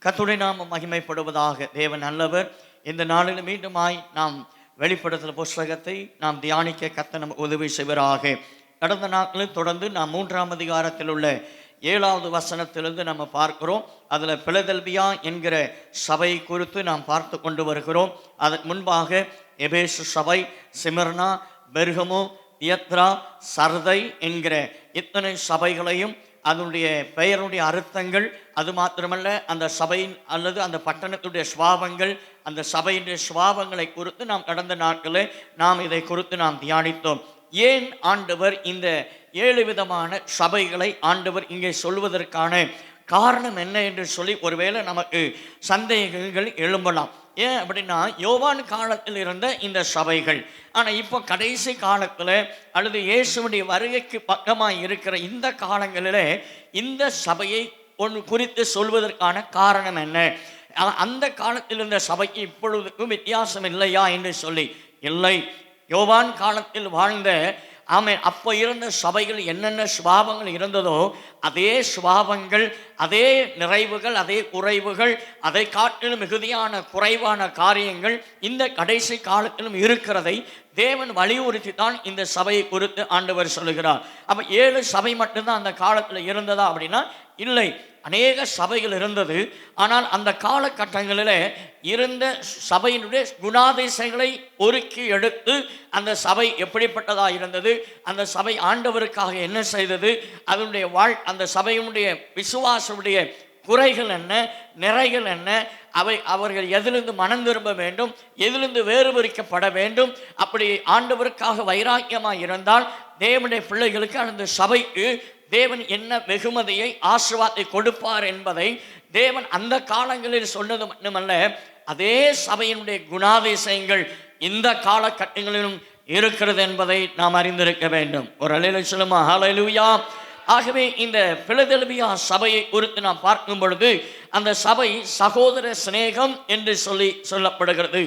கர்த்தருடைய நாமம் மகிமைப்படுவதாக. தேவன் நல்லவர். இந்த நாளில் மீண்டுமாய் நாம் வெளிப்படுத்தல் புஸ்தகத்தை நாம் தியானிக்க கர்த்தர் நமக்கு உதவி செய்வராக. கடந்த நாட்களில் தொடர்ந்து நாம் 3ஆம் அதிகாரத்தில் உள்ள 7வது வசனத்திலிருந்து நம்ம பார்க்கிறோம். அதில் பிலதெல்பியா என்கிற சபை குறித்து நாம் பார்த்து கொண்டு வருகிறோம். அதற்கு முன்பாக எபேசு சபை, சிமிர்னா, பெர்கமு, தியத்ரா, சர்தை என்கிற இத்தனை சபைகளையும் அதனுடைய பெயருடைய அர்த்தங்கள், அது மாத்திரமல்ல அந்த சபையின் அல்லது அந்த பட்டணத்துடைய சுவாபங்கள், அந்த சபையினுடைய சுவாபங்களை குறித்து நாம் கடந்த நாட்களில் நாம் இதை குறித்து நாம் தியானித்தோம். ஏன் ஆண்டவர் இந்த 7 விதமான சபைகளை ஆண்டவர் இங்கே சொல்வதற்கான காரணம் என்ன என்று சொல்லி ஒருவேளை நமக்கு சந்தேகங்கள் எழும்பலாம். ஏன் அப்படின்னா, யோவான் காலத்தில் இருந்த இந்த சபைகள், ஆனால் இப்போ கடைசி காலத்தில் அல்லது இயேசுவுடைய வருகைக்கு பக்கமாக இருக்கிற இந்த காலங்களில் இந்த சபையை ஒன்று குறித்து சொல்வதற்கான காரணம் என்ன? அந்த காலத்தில் இருந்த சபைக்கு இப்பொழுதுக்கும் வித்தியாசம் இல்லையா என்று சொல்லி, இல்லை. யோவான் காலத்தில் வாழ்ந்த அப்போ இருந்த சபைகள் என்னென்ன சுபாவங்கள் இருந்ததோ அதே சுபாவங்கள், அதே நிறைவுகள், அதே குறைவுகள், அதை காட்டிலும் மிகுதியான குறைவான காரியங்கள் இந்த கடைசி காலத்திலும் இருக்கிறதை தேவன் வலியுறுத்தி தான் இந்த சபையை குறித்து ஆண்டவர் சொல்லுகிறார். அப்போ 7 சபை மட்டும்தான் அந்த காலத்தில் இருந்ததா அப்படின்னா இல்லை, அநேக சபைகள் இருந்தது. ஆனால் அந்த காலகட்டங்களில் இருந்த சபையினுடைய குணாதிசயங்களை ஒருக்கி எடுத்து அந்த சபை எப்படிப்பட்டதாக இருந்தது, அந்த சபை ஆண்டவருக்காக என்ன செய்தது, அதனுடைய அந்த சபையினுடைய விசுவாசனுடைய குறைகள் என்ன, நிறைகள் என்ன, அவர்கள் எதிலிருந்து மனம் திரும்ப வேண்டும், எதிலிருந்து வேறுபரிக்கப்பட வேண்டும், அப்படி ஆண்டவருக்காக வைராக்கியமாக இருந்தால் தேவனுடைய பிள்ளைகளுக்கு அந்த சபைக்கு தேவன் என்ன வெகுமதியை ஆசீர்வாதத்தை கொடுப்பார் என்பதை தேவன் அந்த காலங்களில் சொன்னது மட்டுமல்ல, அதே சபையினுடைய குணாதிசயங்கள் இந்த காலகட்டங்களிலும் இருக்கிறது என்பதை நாம் அறிந்திருக்க வேண்டும். ஒரு அல்லேலூயா சொல்லுமா? ஹல்லேலூயா. ஆகவே இந்த பிலதெல்பியா சபையை குறித்து நாம் பார்க்கும் பொழுது அந்த சபை சகோதர சிநேகம் என்று சொல்லப்படுகிறது.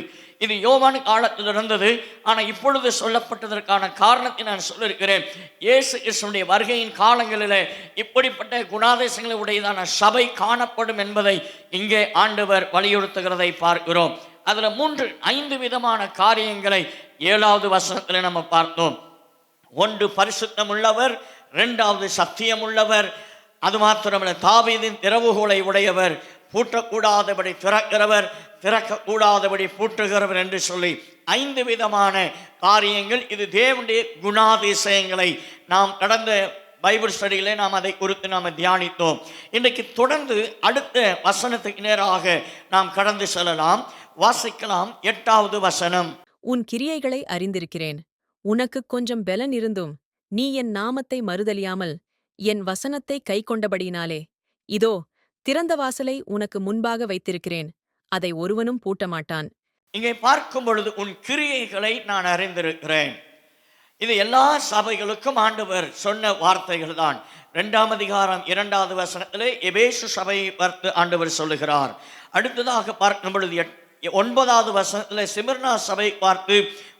இது யோவான் காலத்தில் இருந்தது. ஆனால் இப்பொழுது சொல்லப்பட்டதற்கான காரணத்தை நான் சொல்லியிருக்கிறேன். இயேசு கிறிஸ்துவினுடைய வருகையின் காலங்களில் இப்படிப்பட்ட குணாதிசயங்களை உடையதான சபை காணப்படும் என்பதை இங்கே ஆண்டவர் வலியுறுத்துகிறதை பார்க்கிறோம். அதில் 5 விதமான காரியங்களை 7வது வசனத்தில் நம்ம பார்த்தோம். 1 பரிசுத்தம் உள்ளவர், 2வது சத்தியம் உள்ளவர், அது மாத்திரமல்ல தாவீதின் திறவுகோலை உடையவர், பூட்டக்கூடாதபடி திறக்கிறவர், திறக்கக்கூடாதபடி பூட்டுகிறவர் என்று சொல்லி 5 விதமான காரியங்கள். இது தேவனுடைய குணாதிசயங்களை நாம் கடந்த பைபிள் ஸ்டடியிலே நாம் அதை குறித்து நாம் தியானித்தோம். இன்றைக்கு தொடர்ந்து அடுத்த வசனத்துக்கு நேராக நாம் கடந்து செல்லலாம். வாசிக்கலாம். 8வது வசனம். உன் கிரியைகளை அறிந்திருக்கிறேன். உனக்கு கொஞ்சம் பெலன் இருந்தும் நீ என் நாமத்தை மறுதலியாமல் என் வசனத்தை கைக்கொண்டபடியினாலே இதோ திறந்த வாசலை உனக்கு முன்பாக வைத்திருக்கிறேன், அதை ஒருவனும் பூட்டமாட்டான். இங்கே பார்க்கும் பொழுது உன் கிரியைகளை நான் அறிந்திருக்கிறேன். இது எல்லா சபைகளுக்கும் ஆண்டவர் சொன்ன வார்த்தைகள் தான். 2ஆம் அதிகாரம் 2வது வசனத்திலே எபேசு சபையை பார்த்து ஆண்டவர் சொல்லுகிறார். அடுத்ததாக பார்க்கும் பொழுது 9வது வசனத்தில் சிமிர்னா சபை பார்த்து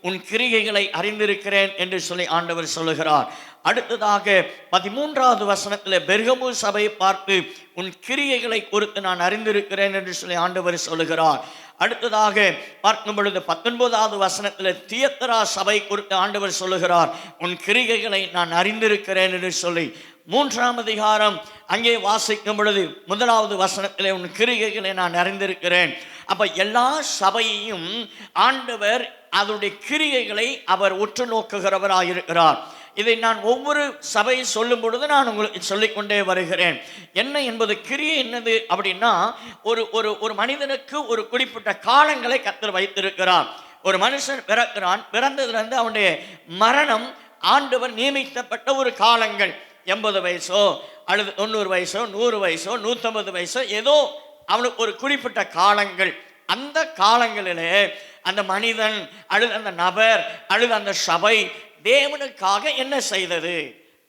உன் கிரியைகளை அறிந்திருக்கிறேன் என்று சொல்லி ஆண்டவர் சொல்லுகிறார். அடுத்ததாக 13வது வசனத்தில் பெர்கமு சபை பார்த்து உன் கிரியைகளை குறித்து நான் அறிந்திருக்கிறேன் என்று சொல்லி ஆண்டவர் சொல்லுகிறார். அடுத்ததாக பார்க்கும் பொழுது 19வது வசனத்தில் தியத்ரா சபை குறித்து ஆண்டவர் சொல்லுகிறார், உன் கிரியைகளை நான் அறிந்திருக்கிறேன் என்று சொல்லி. 3ஆம் அதிகாரம் அங்கே வாசிக்கும் பொழுது 1வது வசனத்திலே உன் கிரியைகளை நான் அறிந்திருக்கிறேன். அப்ப எல்லா சபையையும் ஆண்டவர் அதனுடைய கிரியைகளை அவர் உற்று நோக்குகிறவராயிருக்கிறார். இதை நான் ஒவ்வொரு சபையை சொல்லும் பொழுது நான் உங்களுக்கு சொல்லிக்கொண்டே வருகிறேன். என்ன என்பது கிரியை என்னது அப்படின்னா, ஒரு மனிதனுக்கு ஒரு குறிப்பிட்ட காலங்களை கர்த்தர் வைத்திருக்கிறார். ஒரு மனுஷன் பிறக்கிறான், பிறந்ததுலேருந்து அவனுடைய மரணம் ஆண்டவர் நியமிக்கப்பட்ட ஒரு காலங்கள். 80 வயசோ அல்லது 90 வயசோ 100 வயசோ 150 வயசோ ஏதோ அவனுக்கு ஒரு குறிப்பிட்ட காலங்கள். அந்த காலங்களிலே அந்த மனிதன் அல்லது அந்த நபர் அல்லது அந்த சபை தேவனுக்காக என்ன செய்தது,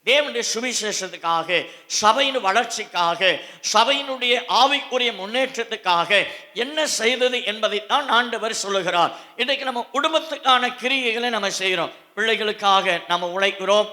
தேவனுடைய சுவிசேஷத்துக்காக, சபையின் வளர்ச்சிக்காக, சபையினுடைய ஆவிக்குரிய முன்னேற்றத்துக்காக என்ன செய்தது என்பதைத்தான் ஆண்டவர் சொல்லுகிறார். இன்றைக்கு நம்ம குடும்பத்துக்கான கிரியைகளை நம்ம செய்கிறோம். பிள்ளைகளுக்காக நம்ம உழைக்கிறோம்,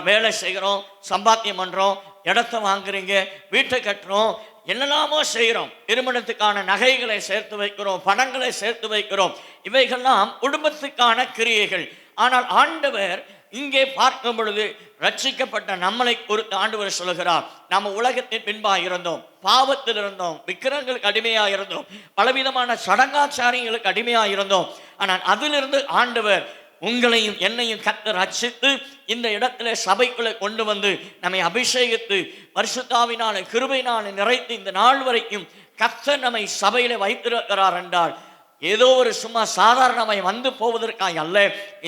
வேலை செய்கிறோம், சம்பாத்தியம் பண்ணுறோம், இடத்த வாங்குறீங்க, வீட்டை கட்டுறோம், என்னெல்லாமோ செய்கிறோம். திருமணத்துக்கான நகைகளை சேர்த்து வைக்கிறோம், பணங்களை சேர்த்து வைக்கிறோம். இவைகள்லாம் குடும்பத்துக்கான கிரியைகள். ஆனால் ஆண்டவர் இங்கே பார்க்கும் பொழுது ரட்சிக்கப்பட்ட நம்மளை குறித்து ஆண்டவர் சொல்லுகிறார், நம்ம உலகத்தின் பின்பாக இருந்தோம், பாவத்தில் இருந்தோம், விக்கிரங்களுக்கு அடிமையாக இருந்தோம், பலவிதமான சடங்காச்சாரியங்களுக்கு அடிமையாக இருந்தோம். ஆனால் அதிலிருந்து ஆண்டவர் உங்களையும் என்னையும் கர்த்தர் ரட்சித்து இந்த இடத்துல சபைக்குள்ளே கொண்டு வந்து நம்மை அபிஷேகித்து பரிசுத்தாவினாலே கிருபையினாலே நிறைத்து இந்த நாள் வரைக்கும் கர்த்தர் நம்மை சபையில வைத்திருக்கிறார் என்றால் ஏதோ ஒரு சும்மா சாதாரணமாய் வந்து போவதற்காக அல்ல.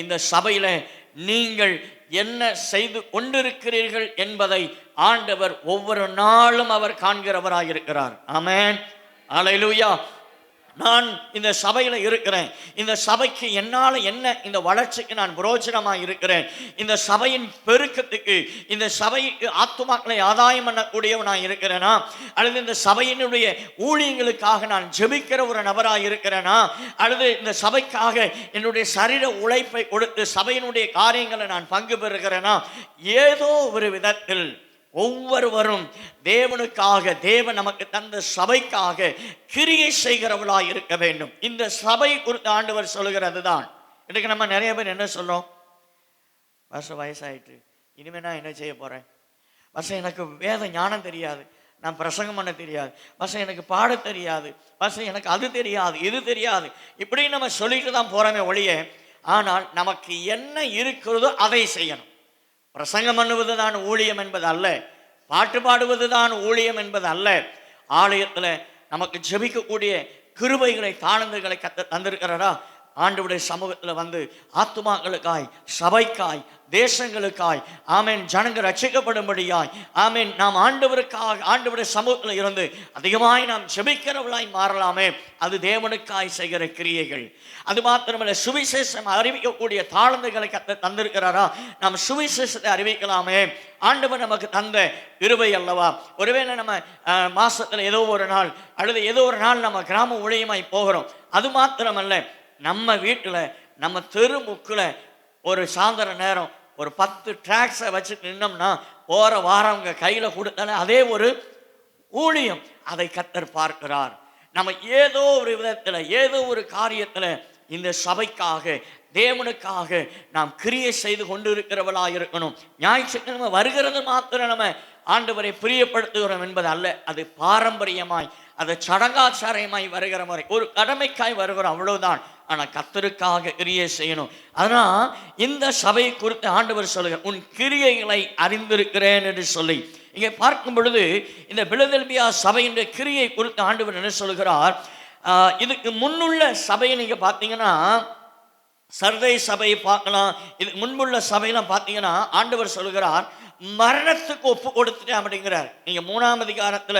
இந்த சபையில நீங்கள் என்ன செய்து கொண்டிருக்கிறீர்கள் என்பதை ஆண்டவர் ஒவ்வொரு நாளும் அவர் காண்கிறவராயிருக்கிறார். ஆமென், அல்லேலூயா. நான் இந்த சபையில் இருக்கிறேன், இந்த சபைக்கு என்னால் என்ன இந்த வளர்ச்சிக்கு நான் புரோஜனமாக இருக்கிறேன், இந்த சபையின் பெருக்கத்துக்கு, இந்த சபைக்கு ஆத்துமாக்களை ஆதாயம் பண்ணக்கூடியவனாக இருக்கிறேனா, அல்லது இந்த சபையினுடைய ஊழியங்களுக்காக நான் ஜெபிக்கிற ஒரு நபராக இருக்கிறேனா, அல்லது இந்த சபைக்காக என்னுடைய சரீர உழைப்பை கொடுத்து சபையினுடைய காரியங்களை நான் பங்கு பெறுகிறேனா, ஏதோ ஒரு விதத்தில் ஒவ்வொருவரும் தேவனுக்காக, தேவன் நமக்கு தந்த சபைக்காக கிரியை செய்கிறவளாய் இருக்க வேண்டும். இந்த சபை குறித்து ஆண்டவர் சொல்லுகிறது தான். இன்றைக்கு நம்ம நிறைய பேர் என்ன சொல்றோம், வயசாயிட்டு இனிமே நான் என்ன செய்ய போறேன், எனக்கு வேத ஞானம் தெரியாது, நான் பிரசங்கம் பண்ண தெரியாது, எனக்கு பாட தெரியாது, எனக்கு அது தெரியாது, இது தெரியாது, இப்படி நம்ம சொல்லிட்டு தான் போறோமே ஒழிய, ஆனால் நமக்கு என்ன இருக்கிறதோ அதை செய்யணும். பிரசங்கம் பண்ணுவது தான் ஊழியம் என்பது அல்ல, பாட்டு பாடுவது தான் ஊழியம் என்பது அல்ல. ஆலயத்தில் நமக்கு ஜெபிக்கக்கூடிய கிருபைகளை, தாளந்துகளை தந்திருக்கிறா, ஆண்டவருடைய சமூகத்தில் வந்து ஆத்துமாக்களுக்காய், சபைக்காய், தேசங்களுக்காய், ஆமேன், ஜனங்கள் ரட்சிக்கப்படும்படியாய், ஆமேன், நாம் ஆண்டவருக்காக ஆண்டவருடைய சமூகத்தில் இருந்து அதிகமாய் நாம் ஜெபிக்கிறவளாய் மாறலாமே. அது தேவனுக்காய் செய்கிற கிரியைகள். அது மாத்திரமல்ல, சுவிசேஷம் அறிவிக்கக்கூடிய தாளந்துகளை தந்திருக்கிறாரா, நாம் சுவிசேஷத்தை அறிவிக்கலாமே. ஆண்டவர் நமக்கு தந்த கிருபை அல்லவா. ஒருவேளை நம்ம மாசத்துல ஏதோ ஒரு நாள் அல்லது ஏதோ ஒரு நாள் நம்ம கிராம ஊழியமாய் போகிறோம். அது மாத்திரமல்ல, நம்ம வீட்டில் நம்ம தெரு முக்கில் ஒரு சாயந்தர நேரம் ஒரு 10 டிராக்ஸை வச்சுட்டு நின்னோம்னா போகிற வாரவங்க கையில் கொடுத்தாலே அதே ஒரு ஊழியம். அதை கர்த்தர் பார்க்கிறார். நம்ம ஏதோ ஒரு விதத்தில், ஏதோ ஒரு காரியத்தில் இந்த சபைக்காக, தேவனுக்காக நாம் கிரியை செய்து கொண்டு இருக்கிறவளாக இருக்கணும். ஞாயிற்றுக்கிழமை வருகிறது மாத்திரம் நம்ம ஆண்டவரை பிரியப்படுத்துகிறோம் என்பது அல்ல. அது பாரம்பரியமாய், அது சடங்காச்சாரியமாய் வருகிற முறை, ஒரு கடமைக்காய் வருகிறோம், அவ்வளவுதான். ஆனால் கர்த்தருக்காக கிரியை செய்யணும். அதனால் இந்த சபையை குறித்து ஆண்டவர் சொல்லுகிறார், உன் கிரியைகளை அறிந்திருக்கிறேன் என்று சொல்லி. இங்கே பார்க்கும் பொழுது இந்த பிலதெல்பியா சபையினுடைய கிரியை குறித்து ஆண்டவர் என்ன சொல்லுகிறார், இதுக்கு முன்னுள்ள சபையை நீங்க பார்த்தீங்கன்னா, சர்தை சபையை பார்க்கலாம், இதுக்கு முன்புள்ள சபையெல்லாம் பார்த்தீங்கன்னா ஆண்டவர் சொல்லுகிறார், மரணத்துக்கு ஒப்பு கொடுத்துட்டேன் அப்படிங்கிறார். நீங்க 3ஆம் அதிகாரத்துல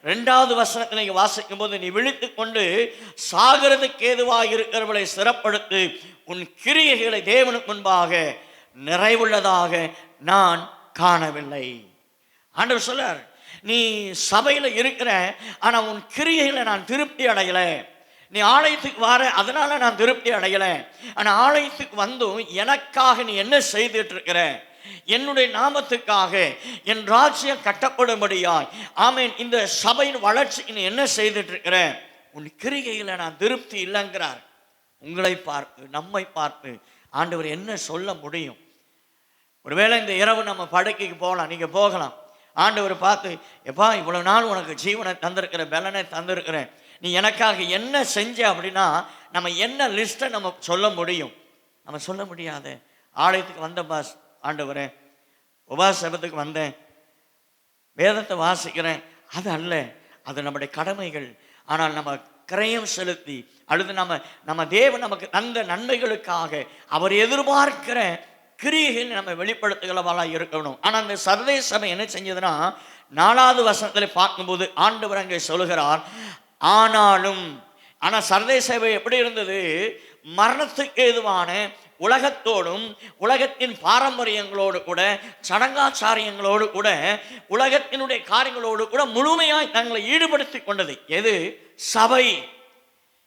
2வது வசனத்தில் நீங்க வாசிக்கும் போது, நீ விழித்து கொண்டு சாகிறதுக்கு ஏதுவாக இருக்கிறவர்களை சிறப்படுத்து, உன் கிரியைகளை தேவனுக்கு முன்பாக நிறைவுள்ளதாக நான் காணவில்லை. ஆண்டவர் சொல்றார், நீ சபையில இருக்கிற, ஆனா உன் கிரியைகளை நான் திருப்தி அடையல. நீ ஆலயத்துக்கு வர, அதனால நான் திருப்தி அடையல. ஆனா ஆலயத்துக்கு வந்தும் எனக்காக நீ என்ன செய்துட்டு இருக்கிற, என்னுடைய நாமத்துக்காக, என் ராஜ்யம் கட்டப்படும்படியாய், ஆமேன், இந்த சபையின் வளர்ச்சிக்கு நீ என்ன செய்துட்டு இருக்கிற, உன் கிரிகையில நான் திருப்தி இல்லைங்கிறார். உங்களை பார்த்து, நம்மை பார்த்து ஆண்டவர் என்ன சொல்ல முடியும்? ஒருவேளை இந்த இரவு நம்ம படுக்கைக்கு போகலாம், நீங்க போகலாம். ஆண்டவர் பார்த்து, எப்பா இவ்வளவு நாள் உனக்கு ஜீவனை தந்திருக்கிற, பலனை தந்திருக்கிறேன், நீ எனக்காக என்ன செஞ்ச அப்படின்னா நம்ம என்ன லிஸ்ட்டை நம்ம சொல்ல முடியும்? நம்ம சொல்ல முடியாது. ஆலயத்துக்கு வந்த பாஸ், ஆண்டவரே உபாசபத்துக்கு வந்தேன், வேதத்தை வாசிக்கிறேன், அது அல்ல, அது நம்முடைய கடமைகள். ஆனால் நம்ம கிரயம் செலுத்தி, அல்லது நம்ம தேவன் நமக்கு தந்த நன்மைகளுக்காக அவர் எதிர்பார்க்கிற கிரியைகள் நம்ம வெளிப்படுத்துகிறவளாக இருக்கணும். ஆனால் அந்த சர்தை சபை என்ன செஞ்சதுன்னா, 4வது வசனத்தில் பார்க்கும்போது ஆண்டவர் அங்கே சொல்லுகிறார், ஆனாலும், ஆனால் சர்தை சபை எப்படி இருந்தது, மரணத்துக்கு ஏதுவான உலகத்தோடும் உலகத்தின் பாரம்பரியங்களோடு கூட, சடங்காச்சாரியங்களோடு கூட, உலகத்தினுடைய காரியங்களோடு கூட முழுமையாய் தங்களை ஈடுபடுத்தி கொண்டது எது? சபை.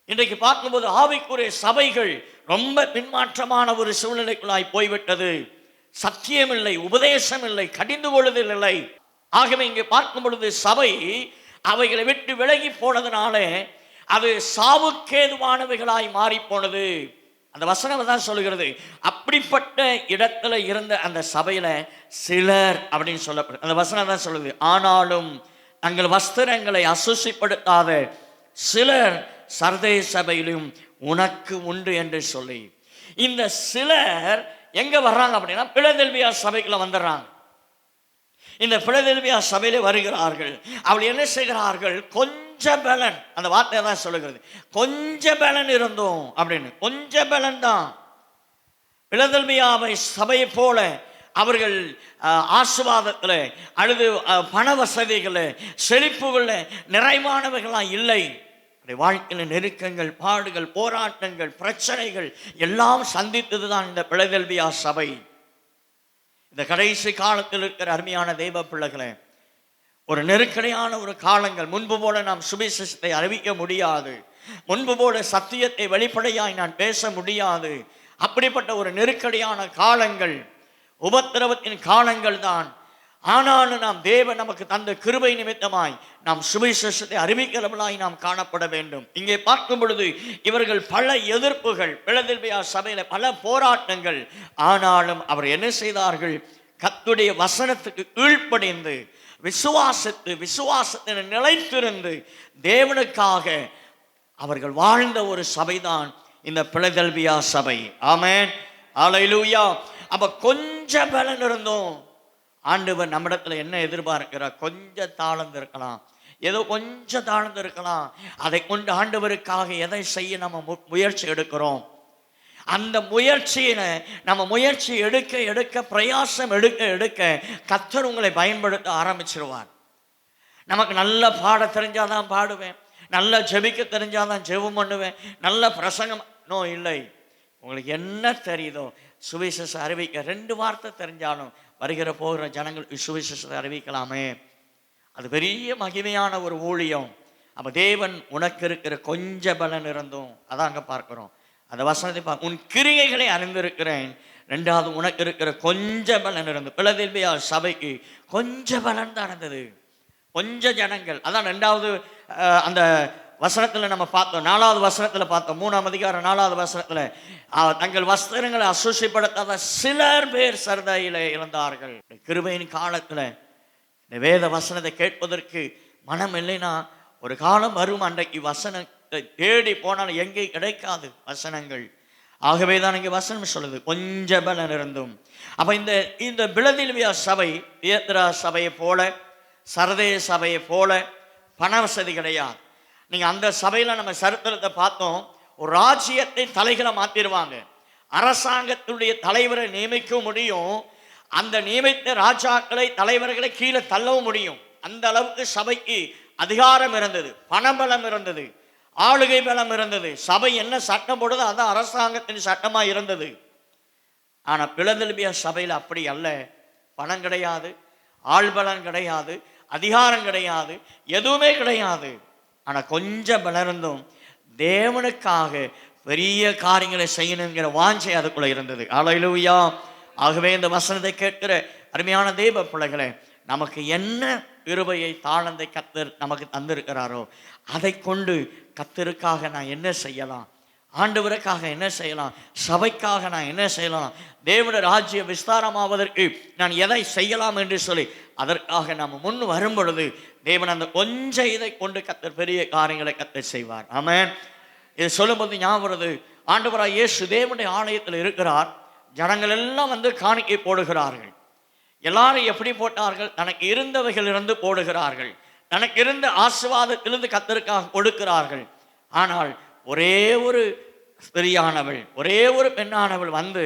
இன்றைக்கு பார்க்கும்போது ஆவிக்குரிய சபைகள் ரொம்ப பின்மாற்றமான ஒரு சூழ்நிலைக்குள்ளாய் போய்விட்டது. சத்தியம் இல்லை, உபதேசம் இல்லை, கடிந்து கொள்ளுதல் இல்லை. ஆகவே இங்கே பார்க்கும் பொழுது சபை அவைகளை விட்டு விலகி போனதுனால அது சாவுக்கேதுவானவைகளாய் மாறி போனது. அந்த வசனம் தான் சொல்லுகிறது. அப்படிப்பட்ட இடத்துல இருந்த அந்த சபையில சிலர் அப்படின்னு சொல்லப்படுது. அந்த வசனம் தான் சொல்லுது, ஆனாலும் தங்கள் வஸ்திரங்களை அசுசிப்படுத்தாத சிலர் சர்தை சபையிலும் உனக்கு உண்டு என்று சொல்லி, இந்த சிலர் எங்க வர்றாங்க அப்படின்னா பிலதெல்பியா சபைக்குள்ள வந்துடுறாங்க. இந்த பிலதெல்பியா சபையில வருகிறார்கள். அவள் என்ன செய்கிறார்கள்? கொஞ்ச பலன், அந்த வார்த்தை தான் சொல்லுகிறது, கொஞ்ச பலன் இருந்தோம் அப்படின்னு. கொஞ்ச பலன் தான். பிலதெல்பியாவை சபையை போல அவர்கள் ஆசீர்வாதத்தில் அல்லது பண வசதிகள் செழிப்புகள் நிறைவானவைகளாம் இல்லை. வாழ்க்கையில் நெருக்கங்கள், பாடுகள், போராட்டங்கள், பிரச்சனைகள் எல்லாம் சந்தித்தது தான் இந்த பிலதெல்பியா சபை. இந்த கடைசி காலத்தில் இருக்கிற அருமையான தெய்வ பிள்ளைகளே, ஒரு நெருக்கடியான ஒரு காலங்கள். முன்பு போல நாம் சுவிசேஷத்தை அறிவிக்க முடியாது. முன்பு போல சத்தியத்தை வெளிப்படையாய் நான் பேச முடியாது. அப்படிப்பட்ட ஒரு நெருக்கடியான காலங்கள், உபத்திரவத்தின் காலங்கள் தான். ஆனாலும் நாம் தேவன் நமக்கு தந்த கிருபை நிமித்தமாய் நாம் சுவிசேஷத்தை அறிவிக்கிறவர்களாய் நாம் காணப்பட வேண்டும். இங்கே பார்க்கும் பொழுது இவர்கள் பல எதிர்ப்புகள், பிலதெல்பியா சபையில பல போராட்டங்கள். ஆனாலும் அவர் என்ன செய்தார்கள்? கர்த்தருடைய வசனத்துக்கு கீழ்ப்படிந்து விசுவாசத்தில் நிலைத்திருந்து தேவனுக்காக அவர்கள் வாழ்ந்த ஒரு சபைதான் இந்த பிலதெல்பியா சபை. ஆமென், அல்லேலூயா. அப்ப கொஞ்ச பலன் இருந்தோம். ஆண்டவர் நம்மிடத்துல என்ன எதிர்பார்க்கிறார்? கொஞ்சம் தாழ்ந்து இருக்கலாம், ஏதோ கொஞ்சம் தாழ்ந்து இருக்கலாம். அதை கொண்டு ஆண்டவருக்காக எதை செய்ய நம்ம முயற்சி எடுக்கிறோம். அந்த முயற்சியில நம்ம முயற்சி எடுக்க பிரயாசம் எடுக்க கர்த்தர் உங்களை பயன்படுத்த ஆரம்பிச்சிருவார். நமக்கு நல்ல பாட தெரிஞ்சாதான் பாடுவேன், நல்லா ஜெபிக்க தெரிஞ்சாதான் ஜெபம் பண்ணுவேன், நல்ல பிரசங்கம் இல்லை. உங்களுக்கு என்ன தெரியுதோ சுவிசேஷம் அறிவிக்க 2 வார்த்தை தெரிஞ்சாலும் வருகிற போகிற ஜனங்கள் சுவிசேஷத்தை அறிவிக்கலாமே. அது பெரிய மகிமையான ஒரு ஊழியம். அப்ப தேவன் உனக்கு இருக்கிற கொஞ்ச பலன் இருந்தும், அதான் அங்க பார்க்கிறோம். அந்த வசனத்தை பார்க்க, உன் கிரியைகளை அறிந்திருக்கிறேன். 2வது, உனக்கு இருக்கிற கொஞ்ச பலன் இருந்து. பிலதெல்பியா சபைக்கு கொஞ்ச பலன் தான் இருந்தது, கொஞ்ச ஜனங்கள். அதான் 2வது அந்த வசனத்துல நம்ம பார்த்தோம். 4வது வசனத்துல பார்த்தோம், 3ஆம் அதிகாரம் 4வது வசனத்துல, தங்கள் வஸ்திரங்களை அசுசிப்படுத்தாத சிலர் பேர் சர்தையிலே இருந்தார்கள். கிருபையின் காலத்துல இந்த வேத வசனத்தை கேட்பதற்கு மனம் இல்லைன்னா ஒரு காலம் வரும், அன்றைக்கு வசனத்தை தேடி போனால் எங்கே கிடைக்காது வசனங்கள். ஆகவே தான் இங்கே வசனம் சொல்லுது, கொஞ்ச பலன் இருந்தும். அப்ப இந்த பிலதெல்பியா சபை தியத்திரா சபையை போல, சர்தை சபையை போல பண வசதி கிடையாது. நீங்க அந்த சபையில நம்ம சரித்திரத்தை பார்த்தோம். ஒரு ராஜ்யத்தை தலைகளை மாத்திடுவாங்க, அரசாங்கத்துடைய தலைவரை நியமிக்க முடியும், அந்த நியமித்த ராஜாக்களை தலைவர்களை கீழே தள்ளவும் முடியும். அந்த அளவுக்கு சபைக்கு அதிகாரம் இருந்தது, பணபலம் இருந்தது, ஆளுகை பலம் இருந்தது. சபை என்ன சட்டம் போடுதோ அதான் அரசாங்கத்தின் சட்டமா இருந்தது. ஆனா பிலதெல்பியா சபையில் அப்படி அல்ல. பணம் கிடையாது, ஆள்பலம் கிடையாது, அதிகாரம் கிடையாது, எதுவுமே கிடையாது. ஆனா கொஞ்சம் பலர்ந்தும் தேவனுக்காக பெரிய காரியங்களை செய்யணுங்கிற வாஞ்சை அதுக்குள்ள இருந்தது. அல்லேலூயா. ஆகவே இந்த வசனத்தை கேட்கிற அருமையான தேவ பிள்ளைகளே, நமக்கு என்ன கிருபையை தாளந்தை கர்த்தர் நமக்கு தந்திருக்கிறாரோ அதை கொண்டு கர்த்தருக்காக நான் என்ன செய்யலாம், ஆண்டவருக்காக என்ன செய்யலாம், சபைக்காக நான் என்ன செய்யலாம், தேவனுடைய ராஜ்யம் விஸ்தாரமாவதற்கு நான் எதை செய்யலாம் என்று சொல்லி அதற்காக நாம் முன் வரும் பொழுது தேவன் அந்த கொஞ்சம் இதை கொண்டு கர்த்தர் பெரிய காரியங்களை கர்த்தர் செய்வார். ஆமென். இது சொல்லும்போது ஞாபகம் வருது, ஆண்டவராய் இயேசு தேவனுடைய ஆலயத்தில் இருக்கிறார். ஜனங்கள் எல்லாம் வந்து காணிக்கை போடுகிறார்கள். எல்லாரும் எப்படி போட்டார்கள்? தனக்கு இருந்தவைகளிலிருந்து போடுகிறார்கள், தனக்கு இருந்த ஆசீர்வாதத்திலிருந்து கர்த்தருக்காக கொடுக்கிறார்கள். ஆனால் ஒரே ஒரு ஸ்திரியானவள், ஒரே ஒரு பெண்ணானவள் வந்து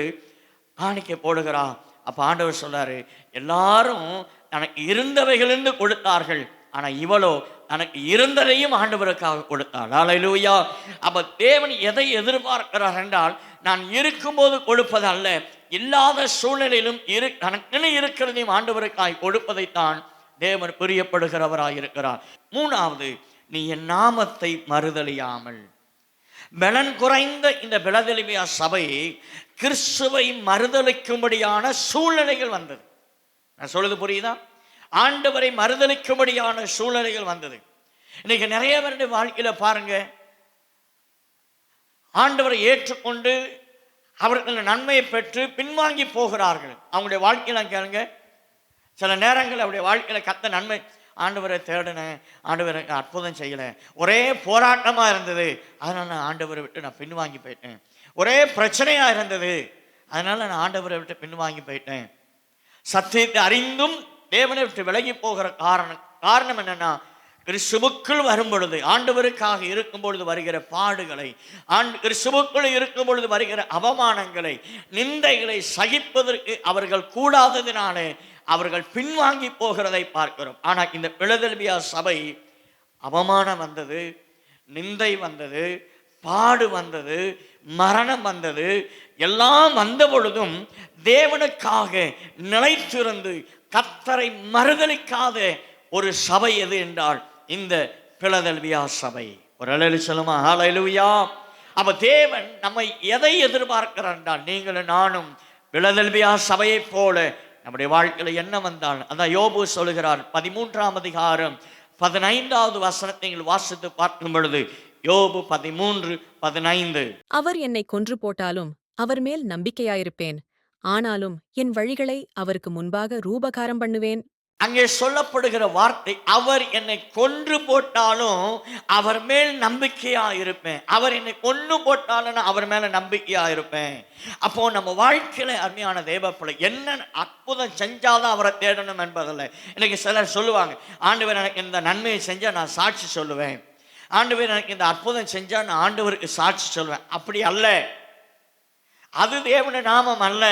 காணிக்கை போடுகிறா. அப்ப ஆண்டவர் சொல்றாரு, எல்லாரும் தனக்கு இருந்தவைகளிலிருந்து கொடுத்தார்கள், ஆனா இவளோ தனக்கு இருந்ததையும் ஆண்டவருக்காக கொடுத்தாள். அல்லேலூயா. அப்ப தேவன் எதை எதிர்பார்க்கிறார் என்றால், நான் இருக்கும்போது கொடுப்பது அல்ல, இல்லாத சூழ்நிலையிலும் தனக்குன்னு இருக்கிறதையும் ஆண்டவருக்காய் கொடுப்பதைத்தான் தேவன் பிரியப்படுகிறவராய் இருக்கிறார். 3வது, நீ என் நாமத்தை மறுதலியாமல். பலன் குறைந்த இந்த பிலதெல்பியா சபை கிறிஸ்துவை மறுதலிக்கும்படியான சூழ்நிலைகள் வந்தது. நான் சொல்றது புரியுதா? ஆண்டவரை மறுதலிக்கும்படியான சூழ்நிலைகள் வந்தது. இன்னைக்கு நிறைய பேருடைய வாழ்க்கையில பாருங்க, ஆண்டவரை ஏற்றுக்கொண்டு அவர்கள் நன்மையை பெற்று பின்வாங்கி போகிறார்கள். அவங்களுடைய வாழ்க்கையில கேளுங்க, சில நேரங்கள் அவருடைய வாழ்க்கையில கத்த நன்மை, ஆண்டவரை தேடினேன், ஆண்டவரை அற்புதம் செய்யலை, ஒரே போராட்டமாக இருந்தது, அதனால் நான் ஆண்டவரை விட்டு நான் பின்வாங்கி போயிட்டேன். ஒரே பிரச்சனையாக இருந்தது, அதனால் நான் ஆண்டவரை விட்டு பின்வாங்கி போயிட்டேன். சத்தியத்தை அறிந்தும் தேவனை விட்டு விலகி போகிற காரணம் என்னன்னா, கிறிஸ்துவுக்குள் வரும் பொழுது, ஆண்டவருக்காக இருக்கும் பொழுது வருகிற பாடுகளை, கிறிஸ்துவுக்குள் இருக்கும் பொழுது வருகிற அவமானங்களை, நிந்தைகளை சகிப்பதற்கு அவர்கள் கூடாததினாலே அவர்கள் பின்வாங்கி போகிறதை பார்க்கிறோம். ஆனால் இந்த பிலதெல்பியா சபை அவமானம் வந்தது, நிந்தை வந்தது, பாடு வந்தது, மரணம் வந்தது, எல்லாம் வந்த பொழுதும் தேவனுக்காக நிலைத்திருந்து கர்த்தரை மறுதலிக்காத ஒரு சபை எது என்றால் இந்த பிலதெல்பியா சபை. ஒரு அல்லேலூயா சொல்லுமா? ஹல்லேலூயா. அப்ப தேவன் நம்மை எதை எதிர்பார்க்கிறார் என்றால், நீங்களும் நானும் பிலதெல்பியா சபையை போல நம்முடைய வாழ்க்கையில என்ன வந்தால், அதான் யோபு சொல்லுகிறார் 13ஆம் அதிகாரம் 15வது வசனத்தை நீங்கள் வாசித்து பார்க்கும் பொழுது, யோபு 13:15, அவர் என்னை கொன்று போட்டாலும் அவர் மேல் நம்பிக்கையாயிருப்பேன். ஆனாலும் என் வழிகளை அவருக்கு முன்பாக ரூபகாரம் பண்ணுவேன். அங்கே சொல்லப்படுகிற வார்த்தை, அவர் என்னை கொன்று போட்டாலும் அவர் மேல் நம்பிக்கையா இருப்பேன். அவர் என்னை கொன்று போட்டாலும் அவர் மேல நம்பிக்கையா இருப்பேன். அப்போ நம்ம வாழ்க்கையில அருமையான தேவப்பிள்ளை, என்ன அற்புதம் செஞ்சாதான் அவரை தேடணும் என்பதில்லை. இன்னைக்கு சிலர் சொல்லுவாங்க, ஆண்டவர் எனக்கு இந்த நன்மையை செஞ்சா நான் சாட்சி சொல்லுவேன், ஆண்டவர் எனக்கு இந்த அற்புதம் செஞ்சா நான் ஆண்டவருக்கு சாட்சி சொல்லுவேன். அப்படி அல்ல, அது தேவனுடைய நாமம் அல்ல.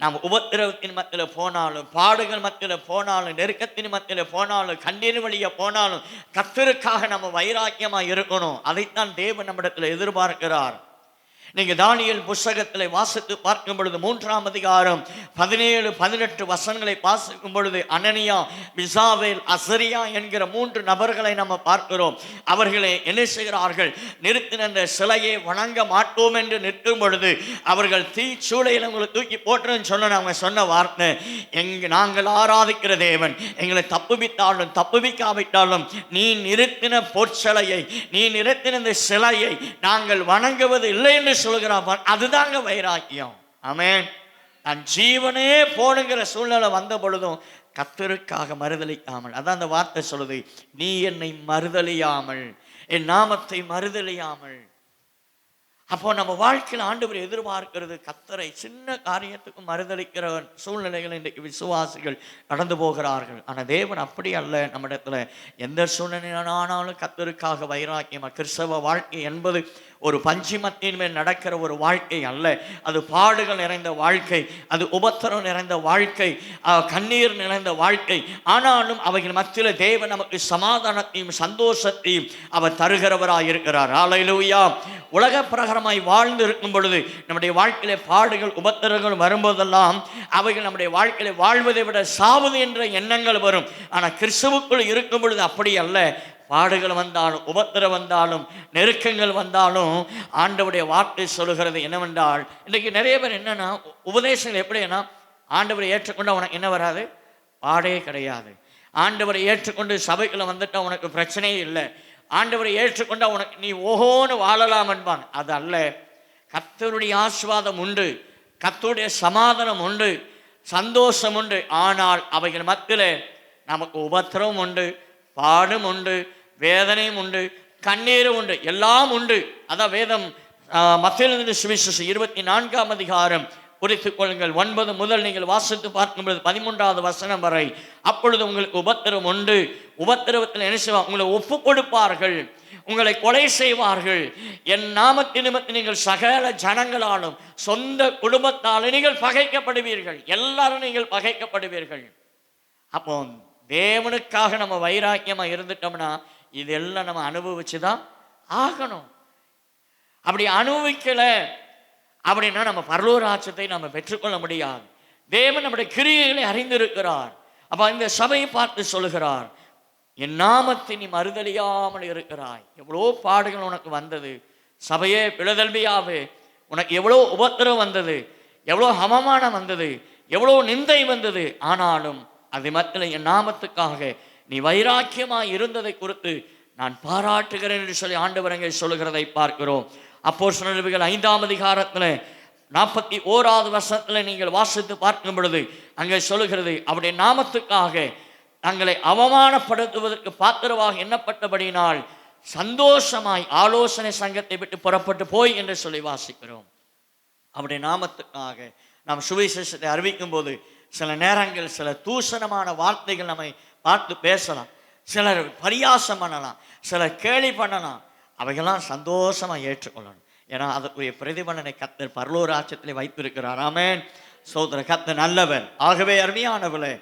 நாம் உபத்திரவத்தின் மத்தியில் போனாலும், பாடுகள் மத்தியில் போனாலும், நெருக்கத்தின் மத்தியில் போனாலும், கண்ணீர் வழிய போனாலும் கர்த்தருக்காக நம்ம வைராக்கியமாக இருக்கணும். அதைத்தான் தேவன் நம்மிடத்தில் எதிர்பார்க்கிறார். நீங்க தானியேல் புஸ்தகத்தில் வாசித்து பார்க்கும் பொழுது 3ஆம் அதிகாரம் 17-18 வசனங்களை வாசிக்கும் பொழுது, அனனியா, மிசாவேல், அசரியா என்கிற 3 நபர்களை நம்ம பார்க்கிறோம். அவர்களை என்ன செய்கிறார்கள்? நிறுத்தின சிலையை வணங்க மாட்டோம் என்று நிற்கும் பொழுது அவர்கள் தீச்சூளையில் அவங்களை தூக்கி போட்டுன்னு சொன்ன அவங்க சொன்ன வார்த்தை, நாங்கள் ஆராதிக்கிற தேவன் எங்களை தப்புவித்தாலும் தப்புவிக்காவிட்டாலும் நீ நிறுத்தின பொற்சிலையை, நீ நிறுத்தின இந்த சிலையை நாங்கள் வணங்குவது இல்லை என்று சொல்கிறான். அதுதாங்க வைராக்கியம். ஆமென். நான் ஜீவனே போனுங்கிற சூழ்நிலை வந்த பொழுதும் கர்த்தருக்காக மறுதலிக்காமல், அதான் அந்த வார்த்தை சொல்லுது, நீ என்னை மறுதலியாமல், என் நாமத்தை மறுதலியாமல். அப்போ நம்ம வாழ்க்கையில் ஆண்டவர் எதிர்பார்க்கிறது கர்த்தரை. சின்ன காரியத்துக்கும் மறுதலிக்கிற சூழ்நிலைகள் இன்றைக்கு விசுவாசிகள் கடந்து போகிறார்கள். ஆனால் தேவன் அப்படி அல்ல. நம்ம இடத்துல எந்த சூழ்நிலையானாலும் கர்த்தருக்காக வைராக்கியமாக. கிறிஸ்தவ வாழ்க்கை என்பது ஒரு பஞ்சிமத்தின் மேல் நடக்கிற ஒரு வாழ்க்கை அல்ல. அது பாடுகள் நிறைந்த வாழ்க்கை, அது உபத்திரம் நிறைந்த வாழ்க்கை, கண்ணீர் நிறைந்த வாழ்க்கை. ஆனாலும் அவைகள் மத்தியில் தேவன் நமக்கு சமாதானத்தையும் சந்தோஷத்தையும் அவர் தருகிறவராக இருக்கிறார். ஹல்லேலூயா. உலக பிரகாரமாய் வாழ்ந்து இருக்கும் பொழுது நம்முடைய வாழ்க்கையில பாடுகள் உபத்திரங்கள் வரும்போதெல்லாம் அவைகள் நம்முடைய வாழ்க்கையில வாழ்வதை விட சாவது என்ற எண்ணங்கள் வரும். ஆனால் கிறிஸ்துவுக்குள் இருக்கும் பொழுது அப்படி அல்ல. பாடுகள் வந்தாலும், உபத்திரம் வந்தாலும், நெருக்கங்கள் வந்தாலும் ஆண்டவருடைய வார்த்தை சொல்லுகிறது என்னவென்றால், இன்றைக்கு நிறைய பேர் என்னன்னா உபதேசங்கள் எப்படின்னா, ஆண்டவரை ஏற்றுக்கொண்டு உனக்கு என்ன வராது? பாடே கிடையாது. ஆண்டவரை ஏற்றுக்கொண்டு சபைக்குள்ள வந்துட்டா உனக்கு பிரச்சனையே இல்லை. ஆண்டவரை ஏற்றுக்கொண்டா உனக்கு நீ ஓஹோன்னு வாழலாம் என்பான். அது அல்ல. கர்த்தருடைய ஆசீர்வாதம் உண்டு, கர்த்தருடைய சமாதானம் உண்டு, சந்தோஷம் உண்டு. ஆனால் அவைகள் மத்தியில் நமக்கு உபத்திரமும் உண்டு, பாடும் உண்டு, வேதனையும் உண்டு, கண்ணீரும் உண்டு, எல்லாம் உண்டு. அதான் வேதம் மத்தேயு சுவிசேஷம் 24ஆம் அதிகாரம் குறித்துக் கொள்ளுங்கள். 9 முதல் நீங்கள் வாசித்து பார்க்கும்போது 13வது வசனம் வரை, அப்பொழுது உங்களுக்கு உபத்திரம் உண்டு. உபத்திரவத்தில் என்ன செய்வாங்க? உங்களை ஒப்பு கொடுப்பார்கள், உங்களை கொலை செய்வார்கள். என் நாமத்தின் நிமித்தம் நீங்கள் சகல ஜனங்களாலும் சொந்த குடும்பத்தாலும் நீங்கள் பகைக்கப்படுவீர்கள். எல்லாரும் நீங்கள் பகைக்கப்படுவீர்கள். அப்போ தேவனுக்காக நம்ம வைராக்கியமா இருந்துட்டோம்னா இதெல்லாம் நம்ம அனுபவிச்சுதான் ஆகணும். அப்படி அனுபவிக்கல அப்படின்னா நம்ம பரலோக ராஜ்யத்தை நம்ம பெற்றுக்கொள்ள முடியாது. தேவன் நம்முடைய கிரியைகளை அறிந்திருக்கிறார். அப்ப இந்த சபையை பார்த்து சொல்லுகிறார், என் நாமத்தை நீ மறுதலியாமல் இருக்கிறாய். எவ்வளோ பாடுகள் உனக்கு வந்தது சபையே, பிலதெல்பியாவே, உனக்கு எவ்வளோ உபத்திரம் வந்தது, எவ்வளோ அவமானம் வந்தது, எவ்வளோ நிந்தை வந்தது. ஆனாலும் அது மத்தியில் என் நாமத்துக்காக நீ வைராக்கியமாய் இருந்ததை குறித்து நான் பாராட்டுகிறேன் என்று சொல்லி ஆண்டவர் அங்கே சொல்லுகிறதை பார்க்கிறோம். அப்போஸ்தலர் நிருபங்கள் 5ஆம் அதிகாரத்தில் 41வது வசனத்தில் நீங்கள் வாசித்து பார்க்கும் பொழுது அங்கே சொல்லுகிறது, அவருடைய நாமத்துக்காக தங்களை அவமானப்படுத்துவதற்கு பாத்திரமாக எண்ணப்பட்டபடியினால் சந்தோஷமாய் ஆலோசனை சங்கத்தை விட்டு புறப்பட்டு போய் என்று சொல்லி வாசிக்கிறோம். அவருடைய நாமத்துக்காக நாம் சுவிசேஷத்தை அறிவிக்கும் போது சில நேரங்கள் சில தூஷணமான வார்த்தைகள் நம்மை பார்த்து பேசலாம், சிலர் பரியாசம் பண்ணலாம், சிலர் கேலி பண்ணலாம். அவைகள்லாம் சந்தோஷமாக ஏற்றுக்கொள்ளணும். ஏன்னா அதற்குரிய பிரதிபலனை கர்த்தர் பரலோக ராஜ்யத்திலே வைத்திருக்கிறார். ஆமென். சோதர கர்த்தர் நல்லவர். ஆகவே அருமையானவர்களே,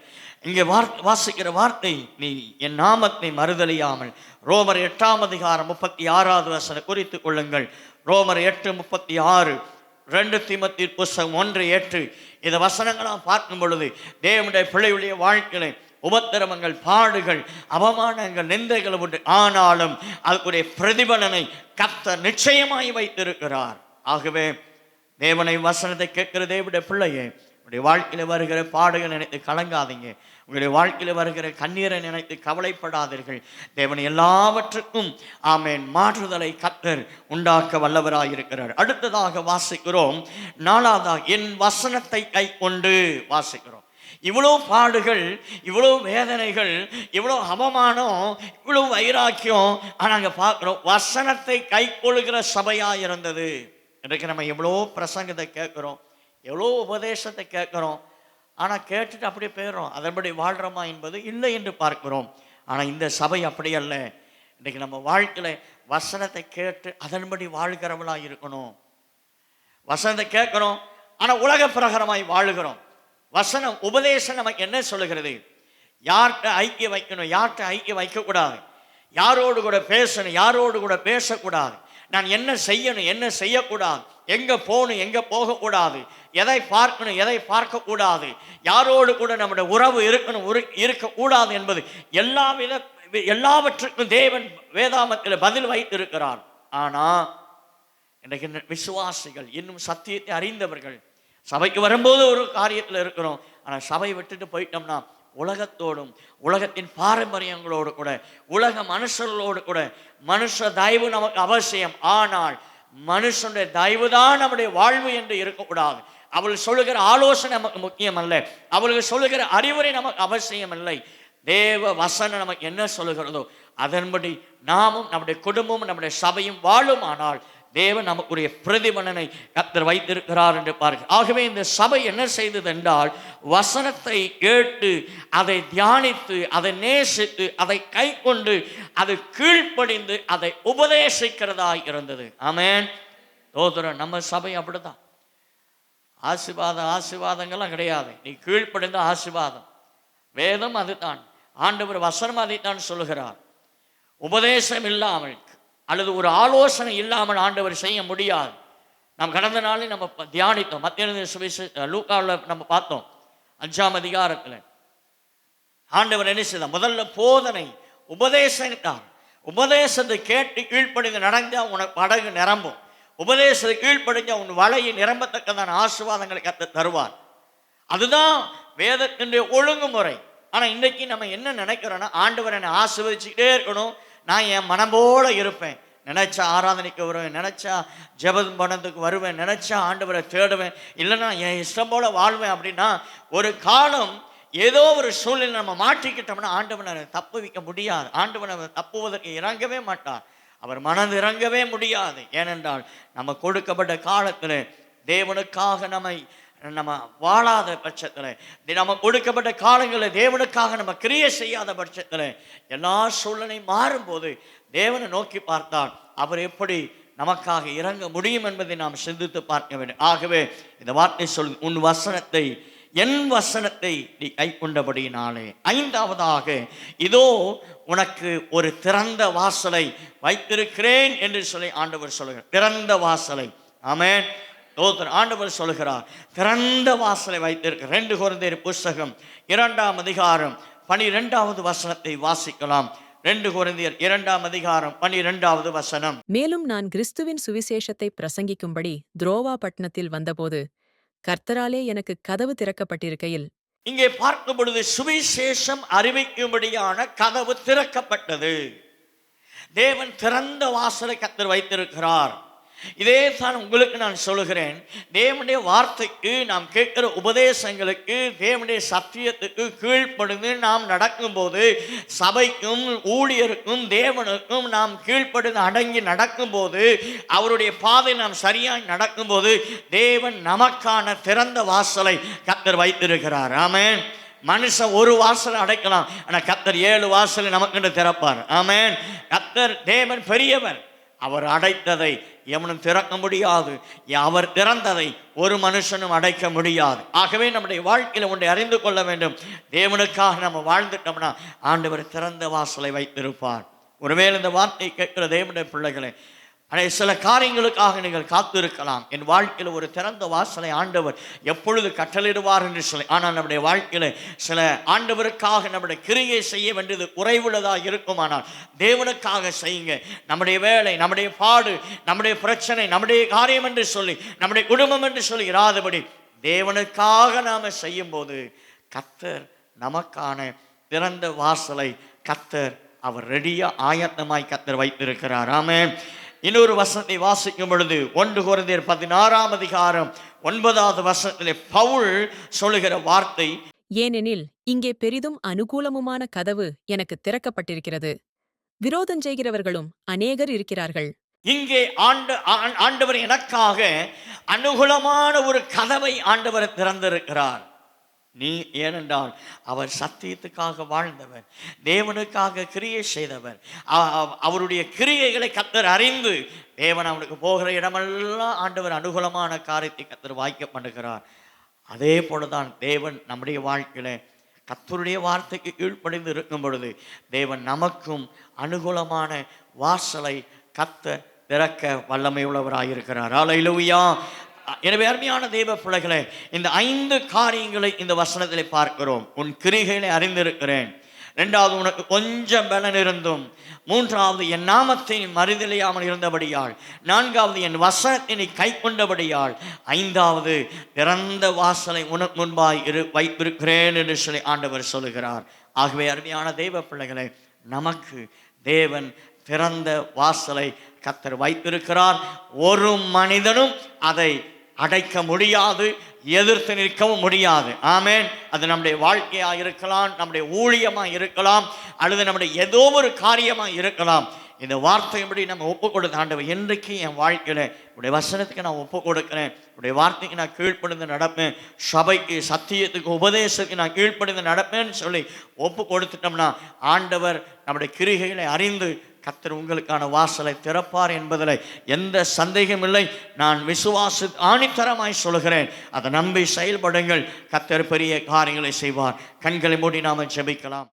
இங்கே வாசிக்கிற வார்த்தை, நீ என் நாமத்தை மறுதலியாமல், ரோமர் 8ஆம் அதிகாரம் 36வது வசனம் குறித்துக் கொள்ளுங்கள். ரோமர் 8:36, 2 தீமோத்தேயு புஸ்தகம் 1:8 இந்த வசனங்களாம் பார்க்கும் பொழுது தேவனுடைய பிள்ளையுடைய வாழ்க்கையிலே உபத்திரவங்கள், பாடுகள், அவமானங்கள், நிந்தைகள் உண்டு. ஆனாலும் அதுக்குரிய பிரதிபலனை கர்த்தர் நிச்சயமாய் வைத்திருக்கிறார். ஆகவே தேவனை வசனத்தை கேட்கிற தேவனுடைய பிள்ளையே, உங்களுடைய வாழ்க்கையில் வருகிற பாடுகள் நினைத்து கலங்காதீங்க. உங்களுடைய வாழ்க்கையில் வருகிற கண்ணீரை நினைத்து கவலைப்படாதீர்கள். தேவன் எல்லாவற்றுக்கும் ஆமென் மாற்றுதலை கர்த்தர் உண்டாக்க வல்லவராயிருக்கிறார். அடுத்ததாக வாசிக்கிறோம், 4வதாக என் வசனத்தை கை கொண்டு வாசிக்கிறோம். இவ்வளோ பாடுகள், இவ்வளோ வேதனைகள், இவ்வளோ அவமானம், இவ்வளோ வைராக்கியம், ஆனால் அங்கே பார்க்குறோம் வசனத்தை கை கொள்கிற சபையாக இருந்தது. இன்றைக்கு நம்ம எவ்வளோ பிரசங்கத்தை கேட்குறோம், எவ்வளோ உபதேசத்தை கேட்குறோம், ஆனால் கேட்டுட்டு அப்படியே போயிடுறோம். அதன்படி வாழ்கிறோமா என்பது இல்லை என்று பார்க்கிறோம். ஆனால் இந்த சபை அப்படி அல்ல. இன்றைக்கு நம்ம வாழ்க்கையில் வசனத்தை கேட்டு அதன்படி வாழ்கிறவளாக இருக்கணும். வசனத்தை கேட்குறோம், ஆனால் உலக பிரகாரமாய் வாழுகிறோம். வசனம் உபதேசம் நமக்கு என்ன சொல்லுகிறது? யார்கிட்ட ஐக்கியம் வைக்கணும், யார்கிட்ட ஐக்கியம் வைக்கக்கூடாது, யாரோடு கூட பேசணும், யாரோடு கூட பேசக்கூடாது, நான் என்ன செய்யணும், என்ன செய்யக்கூடாது, எங்கே போகணும், எங்கே போகக்கூடாது, எதை பார்க்கணும், எதை பார்க்கக்கூடாது, யாரோடு கூட நம்முடைய உறவு இருக்கணும், இருக்கக்கூடாது என்பது எல்லாவற்றுக்கும் தேவன் வேதாமத்தில் பதில் வைத்திருக்கிறார். ஆனால் இன்றைக்கு விசுவாசிகள், இன்னும் சத்தியத்தை அறிந்தவர்கள், சபைக்கு வரும்போது ஒரு காரியத்தில் இருக்கிறோம், ஆனால் சபை விட்டுட்டு போயிட்டோம்னா உலகத்தோடும் உலகத்தின் பாரம்பரியங்களோடு கூட உலக மனுஷர்களோடு கூட மனுஷ தயவு நமக்கு அவசியம். ஆனால் மனுஷனுடைய தயவு தான் நம்முடைய வாழ்வு என்று இருக்கக்கூடாது. அவள் சொல்லுகிற ஆலோசனை நமக்கு முக்கியம் அல்ல, அவளுக்கு சொல்லுகிற அறிவுரை நமக்கு அவசியம் இல்லை. தேவ வசனம் நமக்கு என்ன சொல்லுகிறதோ அதன்படி நாமும் நம்முடைய குடும்பமும் நம்முடைய சபையும் வாழும். ஆனால் தேவன் நமக்குரிய பிரதிபலனை கர்த்தர் வைத்திருக்கிறார் என்று பாருங்கள். ஆகவே இந்த சபை என்ன செய்தது என்றால், வசனத்தை கேட்டு அதை தியானித்து அதை நேசித்து அதை கை கொண்டு அது கீழ்ப்படிந்து அதை உபதேசிக்கிறதாய் இருந்தது. ஆமென். தோதரம் நம்ம சபை அப்படிதான். ஆசீர்வாதங்கள்லாம் கிடையாது. நீ கீழ்ப்படிந்த ஆசீர்வாதம். வேதம் அதுதான், ஆண்டவர் வசனம் அதைத்தான் சொல்லுகிறார். உபதேசம் இல்லாமல் அல்லது ஒரு ஆலோசனை இல்லாமல் ஆண்டவர் செய்ய முடியாது. நாம் கடந்த நாளில் நம்ம தியானித்தோம். மத்திய லூக்காவில் நம்ம பார்த்தோம் 5ஆம் அதிகாரத்தில் ஆண்டவர் என்ன செய்தார்? முதல்ல போதனை உபதேசத்தார். உபதேசத்தை கேட்டு கீழ்ப்படிந்து நடந்தால் உனக்கு படகு நிரம்பும். உபதேசத்தை கீழ்ப்படிஞ்ச உன் வலையை நிரம்பத்தக்கதான ஆசீர்வாதங்களை கர்த்தர் தருவார். அதுதான் வேதத்தினுடைய ஒழுங்குமுறை. ஆனால் இன்றைக்கு நம்ம என்ன நினைக்கிறோன்னா, ஆண்டவர் என்னை ஆசீர்வதிச்சுக்கிட்டே இருக்கணும், நான் என் மனம் போல இருப்பேன், நினைச்சா ஆராதனைக்கு வருவேன், நினைச்சா ஜெபம் பண்ணதுக்கு வருவேன், நினைச்சா ஆண்டவரை தேடுவேன், இல்லைன்னா என் இஷ்டம் போல வாழ்வேன் அப்படின்னா ஒரு காலம் ஏதோ ஒரு சூழ்நிலை நம்ம மாற்றிக்கிட்டோம்னா ஆண்டவனை தப்பு வைக்க முடியாது. ஆண்டவனை தப்புவதற்கு இறங்கவே மாட்டார். அவர் மனது இறங்கவே முடியாது. ஏனென்றால் நம்ம கொடுக்கப்பட்ட காலத்தில் தேவனுக்காக நம்ம வாழாத பட்சத்தில், நம்ம கொடுக்கப்பட்ட காலங்களில் தேவனுக்காக நம்ம கிரியை செய்யாத பட்சத்தில் எல்லா சூழ்நிலை மாறும்போது தேவனை நோக்கி பார்த்தால் அவர் எப்படி நமக்காக இறங்க முடியும் என்பதை நாம் சிந்தித்து பார்க்க வேண்டும். ஆகவே இந்த வார்த்தை சொல், உன் வசனத்தை என் வசனத்தை நீ கை கொண்டபடியினாலே. 5வதாக இதோ உனக்கு ஒரு திறந்த வாசலை வைத்திருக்கிறேன் என்று சொல்லி ஆண்டவர் சொல்லுகிறார். திறந்த வாசலை. ஆமென். ஆண்டவர் சொல்லுகிறார், திறந்த வாசலை வைத்திருக்க. 2 கொரிந்தியர் புஸ்தகம் 2ஆம் அதிகாரம் 12வது வசனத்தை வாசிக்கலாம். 2 கொரிந்தியர் 2ஆம் அதிகாரம் 12வது வசனம். மேலும் நான் கிறிஸ்துவின் சுவிசேஷத்தை பிரசங்கிக்கும்படி துரோவா பட்டணத்தில் வந்தபோது கர்த்தராலே எனக்கு கதவு திறக்கப்பட்டிருக்கையில், இங்கே பார்க்கும் பொழுது சுவிசேஷம் அறிவிக்கும்படியான கதவு திறக்கப்பட்டது. தேவன் திறந்த வாசலை கர்த்தர் வைத்திருக்கிறார். இதே தான் உங்களுக்கு நான் சொல்லுகிறேன். தேவனுடைய வார்த்தைக்கு, நாம் கேட்கிற உபதேசங்களுக்கு, தேவனுடைய சத்தியத்துக்கு கீழ்ப்படிந்து நாம் நடக்கும்போது, சபைக்கும் ஊழியருக்கும் தேவனுக்கும் நாம் கீழ்ப்படிந்து அடங்கி நடக்கும்போது, அவருடைய பாதை நாம் சரியாய் நடக்கும்போது, தேவன் நமக்கான திறந்த வாசலை கர்த்தர் வைத்திருக்கிறார். ஆமென். மனுஷன் ஒரு வாசலை அடைக்கலாம், ஆனால் கர்த்தர் 7 வாசலை நமக்கு திறப்பார். ஆமென். கர்த்தர் தேவன் பெரியவர். அவர் அடைத்ததை எவனும் திறக்க முடியாது, அவர் திறந்ததை ஒரு மனுஷனும் அடைக்க முடியாது. ஆகவே நம்முடைய வாழ்க்கையில் ஒன்றை அறிந்து கொள்ள வேண்டும். தேவனுக்காக நம்ம வாழ்ந்துட்டோம்னா ஆண்டவர் திறந்த வாசலை வைத்திருப்பார். ஒருவேளை இந்த வார்த்தை கேட்கிற தேவனுடைய பிள்ளைகளே, ஆனால் சில காரியங்களுக்காக நீங்கள் காத்திருக்கலாம். என் வாழ்க்கையில் ஒரு திறந்த வாசலை ஆண்டவர் எப்பொழுது கட்டளையிடுவார் என்று சொல்லி. ஆனால் நம்முடைய வாழ்க்கையில் சில ஆண்டவருக்காக நம்முடைய கிரியை செய்ய வேண்டியது குறைவுள்ளதாக இருக்குமானால் தேவனுக்காக செய்யுங்க. நம்முடைய வேலை, நம்முடைய பாடு, நம்முடைய பிரச்சனை, நம்முடைய காரியம் என்று சொல்லி, நம்முடைய குடும்பம் என்று சொல்லி இராதபடி தேவனுக்காக நாம் செய்யும் போது கர்த்தர் நமக்கான திறந்த வாசலை கர்த்தர் அவர் ரெடியா ஆயத்தமாய் கர்த்தர் வைத்திருக்கிறார். ஆமென். இன்னொரு வசனத்தை வாசிக்கும் பொழுது 1 கொரிந்தியர் 16ஆம் அதிகாரம் 9வது வசனத்திலே பவுல் சொல்லுகிற வார்த்தை, ஏனெனில் இங்கே பெரிதும் அனுகூலமுமான கதவு எனக்கு திறக்கப்பட்டிருக்கிறது. விரோதம் செய்கிறவர்களும் அநேகர் இருக்கிறார்கள். இங்கே ஆண்டவர் எனக்காக அனுகூலமான ஒரு கதவை ஆண்டவர் திறந்திருக்கிறார். நீ ஏனென்றால் அவர் சத்தியத்துக்காக வாழ்ந்தவர், தேவனுக்காக கிரியை செய்தவர். அவருடைய கிரியைகளை கர்த்தர் அறிந்து தேவன் அவனுக்கு போகிற இடமெல்லாம் ஆண்டவர் அனுகூலமான காரியத்தை கர்த்தர் வாய்க்க பண்ணுகிறார். அதே போலதான் தேவன் நம்முடைய வாழ்க்கையில கர்த்தருடைய வார்த்தைக்கு கீழ்ப்படிந்து இருக்கும் பொழுது தேவன் நமக்கும் அனுகூலமான வாசலை கர்த்தர் திறக்க வல்லமை உள்ளவராயிருக்கிறார். அல்லேலூயா. எனவே அருமையான தேவ பிள்ளைகளே, இந்த 5 காரியங்களை இந்த வசனத்திலே பார்க்கிறோம். உன் கிரிகளை அறிந்திருக்கிறேன். 2வது, உனக்கு கொஞ்சம் பலன் இருந்தும். 3வது, என் நாமத்தை மறுதலியாமல் இருந்தபடியால். 4வது, என் வசனத்தை நீ கை கொண்டபடியால். 5வது, திறந்த வாசலை உனக்கு முன்பாய் வைத்திருக்கிறேன் என்று சொல்லி ஆண்டவர் சொல்லுகிறார். ஆகவே அருமையான தேவ பிள்ளைகளே, நமக்கு தேவன் திறந்த வாசலை கர்த்தர் வைத்திருக்கிறார். ஒரு மனிதனும் அதை அடைக்க முடியாது, எதிர்த்து நிற்கவும் முடியாது. ஆமென். அது நம்முடைய வாழ்க்கையாக இருக்கலாம், நம்முடைய ஊழியமாக இருக்கலாம், அல்லது நம்முடைய ஏதோ ஒரு காரியமாக இருக்கலாம். இந்த வார்த்தையின்படி நம்ம ஒப்பு கொடுத்த ஆண்டவர், என்றைக்கு என் வாழ்க்கையில் உடைய வசனத்துக்கு நான் ஒப்பு கொடுக்கிறேன், உடைய வார்த்தைக்கு நான் கீழ்ப்படிந்து நடப்பேன், சபைக்கு, சத்தியத்துக்கு, உபதேசத்துக்கு நான் கீழ்ப்படிந்து நடப்பேன்னு சொல்லி ஒப்பு கொடுத்துட்டோம்னா ஆண்டவர் நம்முடைய கிரிகைகளை அறிந்து கர்த்தர் உங்களுக்கான வாசலை திறப்பார் என்பதில் எந்த சந்தேகம் இல்லை. நான் ஆணித்தரமாய் சொல்கிறேன். அதை நம்பி செயல்படுங்கள். கர்த்தர் பெரிய காரியங்களை செய்வார். கண்களை மூடி நாம ஜெபிக்கலாம்.